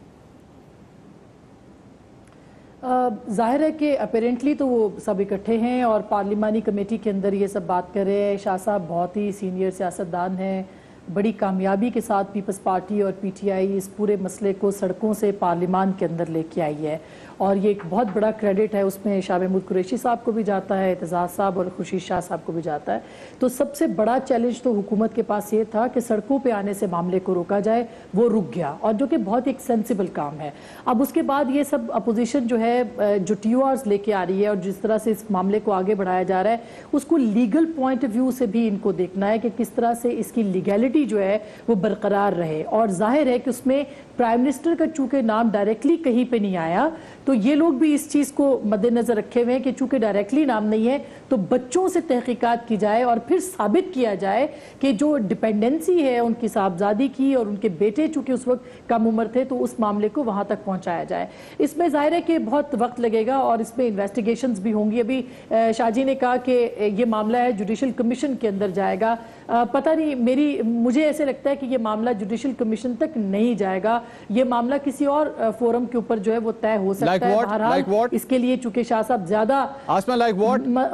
जाहिर है कि अपेरेंटली तो वो सब इकट्ठे हैं और पार्लिमानी कमेटी के अंदर ये सब बात कर रहे हैं। शाह साहब बहुत ही सीनियर सियासतदान हैं, बड़ी कामयाबी के साथ पीपल्स पार्टी और PTI इस पूरे मसले को सड़कों से पार्लिमान के अंदर लेके आई है और ये एक बहुत बड़ा क्रेडिट है उसमें शाह महमूद कुरैशी साहब को भी जाता है, एतजाज़ साहब और खुर्शीद शाह साहब को भी जाता है। तो सबसे बड़ा चैलेंज तो हुकूमत के पास ये था कि सड़कों पे आने से मामले को रोका जाए, वो रुक गया और जो कि बहुत एक सेंसिबल काम है। अब उसके बाद ये सब अपोजिशन जो है जो TORs लेके आ रही है और जिस तरह से इस मामले को आगे बढ़ाया जा रहा है, उसको लीगल पॉइंट ऑफ व्यू से भी इनको देखना है कि किस तरह से इसकी लीगैलिटी जो है वो बरकरार रहे। और जाहिर है कि उसमें प्राइम मिनिस्टर का चूंकि नाम डायरेक्टली कहीं पे नहीं आया, तो ये लोग भी इस चीज़ को मद्देनजर रखे हुए हैं कि चूंकि डायरेक्टली नाम नहीं है तो बच्चों से तहकीकात की जाए और फिर साबित किया जाए कि जो डिपेंडेंसी है उनकी साहबजादी की और उनके बेटे चूंकि उस वक्त कम उम्र थे, तो उस मामले को वहां तक पहुंचाया जाए। इसमें जाहिर है कि बहुत वक्त लगेगा और इसमें इन्वेस्टिगेशंस भी होंगी। अभी शाहजी ने कहा कि ये मामला है जुडिशल कमीशन के अंदर जाएगा, पता नहीं, मुझे ऐसे लगता है कि ये मामला जुडिशल कमीशन तक नहीं जाएगा, ये मामला किसी और फोरम के ऊपर जो है वो तय हो सकता है। बहरहाल इसके लिए चूंकि शाह साहब ज्यादा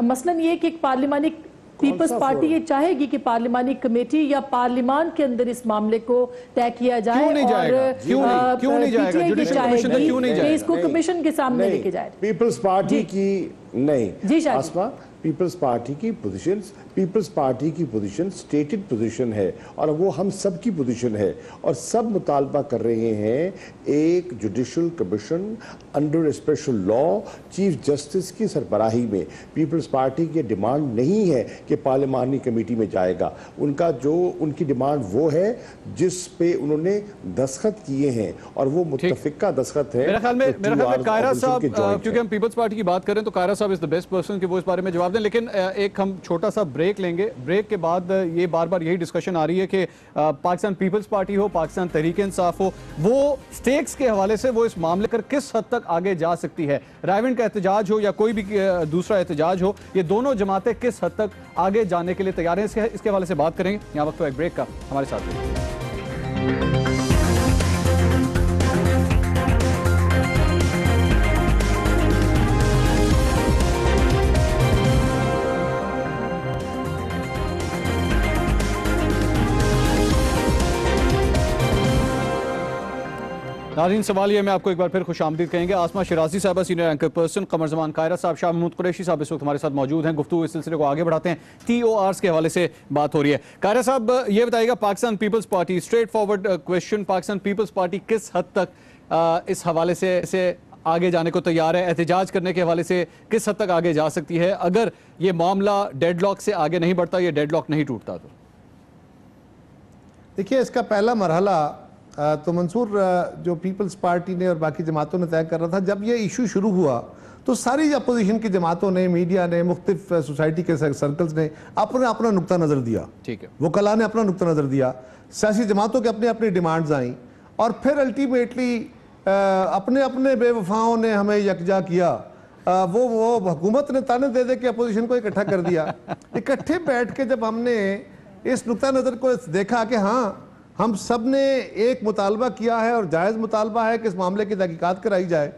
मसलन ये कि एक पार्लिमानी पीपल्स पार्टी ये चाहेगी कि पार्लिमानी कमेटी या पार्लिमान के अंदर इस मामले को तय किया जाए। क्यों नहीं जाएगा? क्यों नहीं जाएगा? जुडिशल कमीशन तक क्यों नहीं जाएगा? इसको कमीशन के सामने लेके जाए। पीपल्स पार्टी की नहीं जी आसमा, पीपल्स पार्टी की पोजीशन स्टेटेड पोजीशन है और वो हम सब की पोजीशन है और सब मुतालबा कर रहे हैं एक judicial commission under special law chief justice की सरबराही में। पीपल्स पार्टी की डिमांड नहीं है कि पार्लिमानी कमेटी में जाएगा, उनकी डिमांड वो है जिस पे उन्होंने दस्तखत किए हैं और वो मुत्तफिका दस्तखत है। मेरे ख्याल में कायरा साहब, क्योंकि हम पीपल्स पार्टी की बात करें तो कायरा साहब इज द बेस्ट पर्सन कि वो इस बारे में जवाब दें, लेकिन एक हम छोटा सा ब्रेक लेंगे। ब्रेक के बाद ये बार बार यही डिस्कशन आ रही है कि पाकिस्तान पीपल्स पार्टी हो, पाकिस्तान तहरीक इंसाफ हो, वो स्टेक्स के हवाले से वो इस मामले कर किस हद तक आगे जा सकती है। रायविंड का एहतजाज हो या कोई भी दूसरा एहतजाज हो, ये दोनों जमातें किस हद तक आगे जाने के लिए तैयार हैं, इसके हवाले से बात करेंगे। यहाँ वक्त तो एक ब्रेक का, हमारे साथ रहिए। नाज़रीन, सवाल ये मैं आपको एक बार फिर खुश आमदीद कहेंगे। आसमा शिराजी साहब सीनियर एंकर पर्सन, कमर जमान कायरा साहब, शाह महमूद कुरैशी साहब इस वक्त हमारे साथ मौजूद हैं। गुफ्तगू इस सिलसिले को आगे बढ़ाते हैं। TORs के हवाले से बात हो रही है। कायरा साहब ये बताइएगा, Pakistan peoples Party, straightforward question, Pakistan peoples Party किस हद तक इस हवाले से आगे जाने को तैयार है? एहतजाज करने के हवाले से किस हद तक आगे जा सकती है अगर ये मामला डेडलॉक से आगे नहीं बढ़ता, ये डेडलॉक नहीं टूटता? तो देखिए, इसका पहला मरहला तो मंसूर जो पीपल्स पार्टी ने और बाकी जमातों ने तय कर रहा था। जब ये इशू शुरू हुआ तो सारी अपोजिशन की जमातों ने, मीडिया ने, मुख्तलिफ सोसाइटी के सर्कल्स ने अपना नुक्ता नज़र दिया, ठीक है, वकला ने अपना नुक्ता नज़र दिया, सियासी जमातों के अपनी अपनी डिमांड्स आई और फिर अल्टीमेटली अपने अपने बेवफाओं ने हमें यकजा किया। वो हुकूमत ने ताने दे के अपोजिशन को इकट्ठा कर दिया। इकट्ठे बैठ के जब हमने اس نقطہ نظر کو دیکھا کہ ہاں ہم سب نے ایک مطالبہ کیا ہے اور جائز مطالبہ ہے کہ اس معاملے کی تحقیقات کرائی جائے،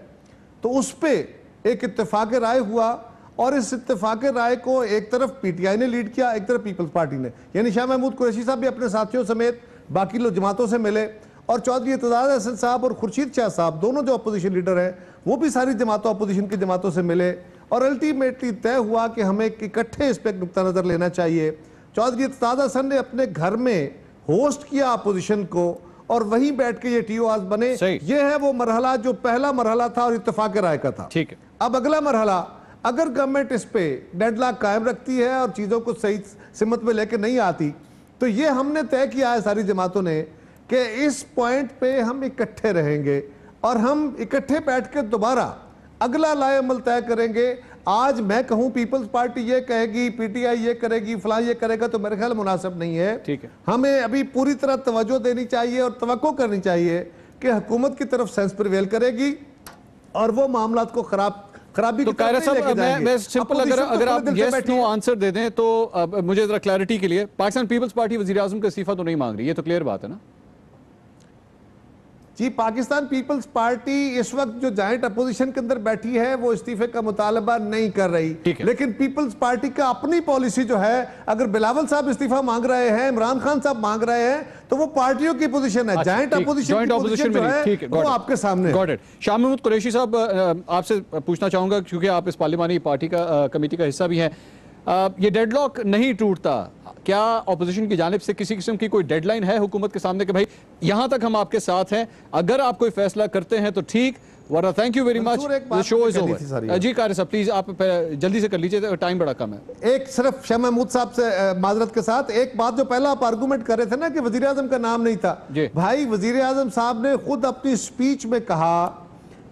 تو اس پہ ایک اتفاق رائے ہوا، اور اس اتفاق رائے کو ایک طرف پی ٹی آئی نے لیڈ کیا، ایک طرف پیپلز پارٹی نے، یعنی شاہ محمود قریشی صاحب بھی اپنے ساتھیوں سمیت باقی لوگ جماعتوں سے ملے، اور چودھری اعتزاز احسن صاحب اور خورشید شاہ صاحب دونوں جو اپوزیشن لیڈر ہیں وہ بھی ساری جماعتوں اپوزیشن کی جماعتوں سے ملے، اور الٹیمیٹلی طے ہوا کہ ہمیں اکٹھے اس پہ ایک نقطہ نظر لینا چاہیے۔ چودھری اعتزاز احسن نے اپنے گھر میں ہوسٹ کیا اپوزیشن کو، اور وہیں بیٹھ کے یہ ٹی او آرز بنے۔ یہ ہے وہ مرحلہ جو پہلا مرحلہ تھا اور اتفاق رائے کا تھا۔ ٹھیک ہے، اب اگلا مرحلہ، اگر گورنمنٹ اس پہ ڈیڈ لاک قائم رکھتی ہے اور چیزوں کو صحیح سمت میں لے کے نہیں آتی، تو یہ ہم نے طے کیا ہے ساری جماعتوں نے کہ اس پوائنٹ پہ ہم اکٹھے رہیں گے، اور ہم اکٹھے بیٹھ کے دوبارہ اگلا لائے عمل طے کریں گے۔ آج میں کہوں پیپلز پارٹی یہ کہے گی، پی ٹی آئی یہ کرے گی، فلاں یہ کرے گا، تو میرے خیال مناسب نہیں ہے۔ ٹھیک ہے، ہمیں ابھی پوری طرح توجہ دینی چاہیے اور توقع کرنی چاہیے کہ حکومت کی طرف سینس پرویل کرے گی اور وہ معاملات کو خرابی تو کی طرف قاہرہ نہیں لے کے صاحب جائیں گے۔ میں سمپل اگر آپ یس نو آنسر دے دیں تو مجھے ذرا کلیئرٹی کے لیے، پاکستان پیپلز پارٹی وزیر اعظم کا استعفیٰ تو نہیں مانگ رہی، یہ تو کلیئر بات ہے نا؟ جی، پاکستان پیپلز پارٹی اس وقت جو جائنٹ اپوزیشن کے اندر بیٹھی ہے وہ استعفے کا مطالبہ نہیں کر رہی، لیکن پیپلز پارٹی کا اپنی پالیسی جو ہے، اگر بلاول صاحب استعفیٰ مانگ رہے ہیں، عمران خان صاحب مانگ رہے ہیں، تو وہ پارٹیوں کی پوزیشن ہے، جائنٹ اپوزیشن کی پوزیشن جو ہے وہ آپ کے سامنے ہے۔ شاہ محمود قریشی صاحب، آپ سے پوچھنا چاہوں گا کیونکہ آپ اس پارلیمانی پارٹی کا کمیٹی کا حصہ بھی ہیں، یہ ڈیڈ لاک نہیں ٹوٹتا، کیا اپوزیشن کی جانب سے کسی قسم کی کوئی ڈیڈ لائن ہے حکومت کے سامنے کہ بھائی یہاں تک ہم آپ کے ساتھ ہیں، اگر آپ کوئی فیصلہ کرتے ہیں تو ٹھیک، ورنہ thank you very much, the show is over۔ جی قاہرہ صاحب پلیز آپ جلدی سے کر لیجئے، ٹائم بڑا کم ہے۔ ایک صرف شاہ محمود صاحب سے معذرت کے ساتھ ایک بات جو پہلا آپ آرگومنٹ کر رہے تھے نا کہ وزیراعظم کا نام نہیں تھا، بھائی وزیراعظم صاحب نے خود اپنی سپیچ میں کہا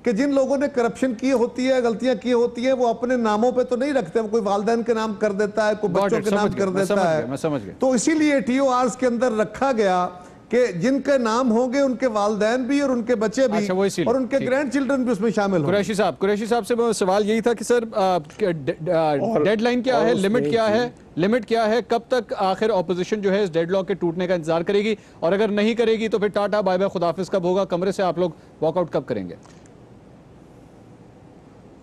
کہ جن لوگوں نے کرپشن کی ہوتی ہے، غلطیاں کی ہوتی ہیں، وہ اپنے ناموں پہ تو نہیں رکھتے، وہ کوئی والدین کے نام کر دیتا ہے، کوئی بچوں کے نام کر دیتا ہے، تو اسی لیے ٹی او آرز کے اندر رکھا گیا کہ جن کے نام ہوں گے ان کے والدین بھی اور ان کے بچے بھی اور ان کے گرینڈ چلڈرن بھی اس میں شامل ہوں۔ قریشی صاحب سے سوال یہی تھا کہ سر ڈیڈ لائن کیا ہے، لمٹ کیا ہے، کب تک آخر اپوزیشن جو ہے اس ڈیڈ لاک کے ٹوٹنے کا انتظار کرے گی، اور اگر نہیں کرے گی تو پھر ٹاٹا بائے بائے خداحافظ کب ہوگا، کمرے سے آپ لوگ واک آؤٹ کب کریں گے؟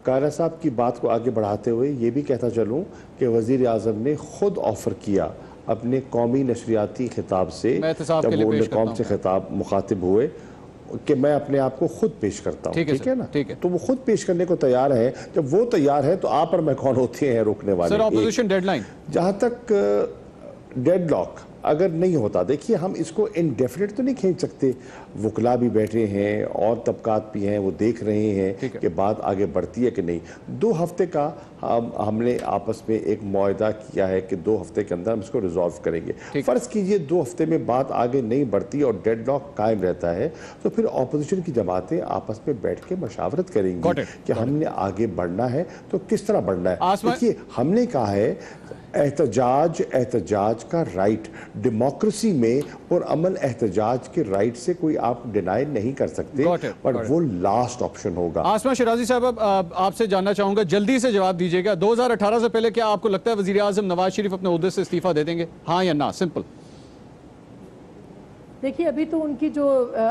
قاہرہ صاحب کی بات کو آگے بڑھاتے ہوئے یہ بھی کہتا چلوں کہ وزیر اعظم نے خود آفر کیا اپنے قومی نشریاتی خطاب سے، جب وہ قوم سے خطاب مخاطب ہوئے، کہ میں اپنے آپ کو خود پیش کرتا ہوں، ٹھیک ہے نا؟ تو وہ خود پیش کرنے کو تیار ہے، جب وہ تیار ہے تو آپ اور میں کون ہوتے ہیں روکنے والے؟ سر اپوزیشن ڈیڈ لائن جہاں تک ڈیڈ لاک اگر نہیں ہوتا، دیکھیے ہم اس کو انڈیفینٹ تو نہیں کھینچ سکتے، وکلا بھی بیٹھے ہیں اور طبقات بھی ہیں، وہ دیکھ رہے ہیں کہ بات آگے بڑھتی ہے کہ نہیں۔ 2 ہفتے کا ہم نے آپس میں ایک معاہدہ کیا ہے کہ 2 ہفتے کے اندر ہم اس کو ریزالو کریں گے۔ فرض کیجئے 2 ہفتے میں بات آگے نہیں بڑھتی اور ڈیڈ لاک قائم رہتا ہے، تو پھر اپوزیشن کی جماعتیں آپس میں بیٹھ کے مشاورت کریں گی کہ ہم نے آگے بڑھنا ہے تو کس طرح بڑھنا ہے۔ دیکھیے ہم نے کہا ہے احتجاج کا رائٹ، ڈیموکریسی میں پرامن احتجاج کے رائٹ سے کوئی آپ ڈینائی نہیں کر سکتے، پر وہ لاسٹ آپشن ہوگا۔ آسما شرازی صاحب، آپ سے جاننا چاہوں گا، جلدی سے جواب دیجئے گا، 2018 سے پہلے کیا آپ کو لگتا ہے وزیر اعظم نواز شریف اپنے عہدے سے استعفیٰ دے دیں گے، ہاں یا نہ؟ سمپل۔ دیکھیے ابھی تو ان کی جو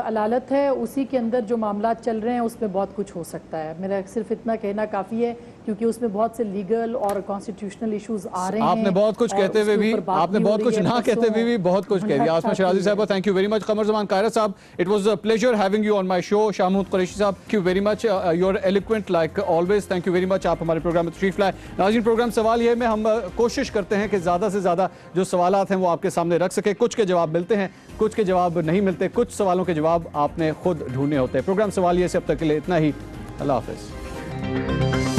علالت ہے اسی کے اندر جو معاملات چل رہے ہیں اس میں بہت کچھ ہو سکتا ہے، میرا صرف اتنا کہنا کافی ہے کیونکہ اس میں بہت سے لیگل اور کانسٹیٹیوشنل ایشوز آ رہے ہیں۔ آپ نے بہت کچھ کہتے ہوئے بھی، آپ نے بہت کچھ نہ کہتے ہوئے بھی بہت کچھ کہہ دیا۔ آسما شرازی صاحب، thank you very much۔ Qamar Zaman قاہرہ صاحب، it was a pleasure having you on my show۔ Shah Mahmood Qureshi صاحب، thank you very much، you're eloquent like always، thank you very much۔ آپ ہمارے پروگرام میں تشریف لائے۔ ناظرین، پروگرام سوال یہ میں ہم کوشش کرتے ہیں کہ زیادہ سے زیادہ جو سوالات ہیں وہ آپ کے سامنے رکھ سکے، کچھ کے جواب ملتے ہیں، کچھ کے جواب نہیں ملتے، کچھ سوالوں کے جواب آپ نے خود ڈھونڈنے ہوتے ہیں۔ پروگرام سوال یہ سے اب تک کے لیے اتنا ہی، اللہ حافظ۔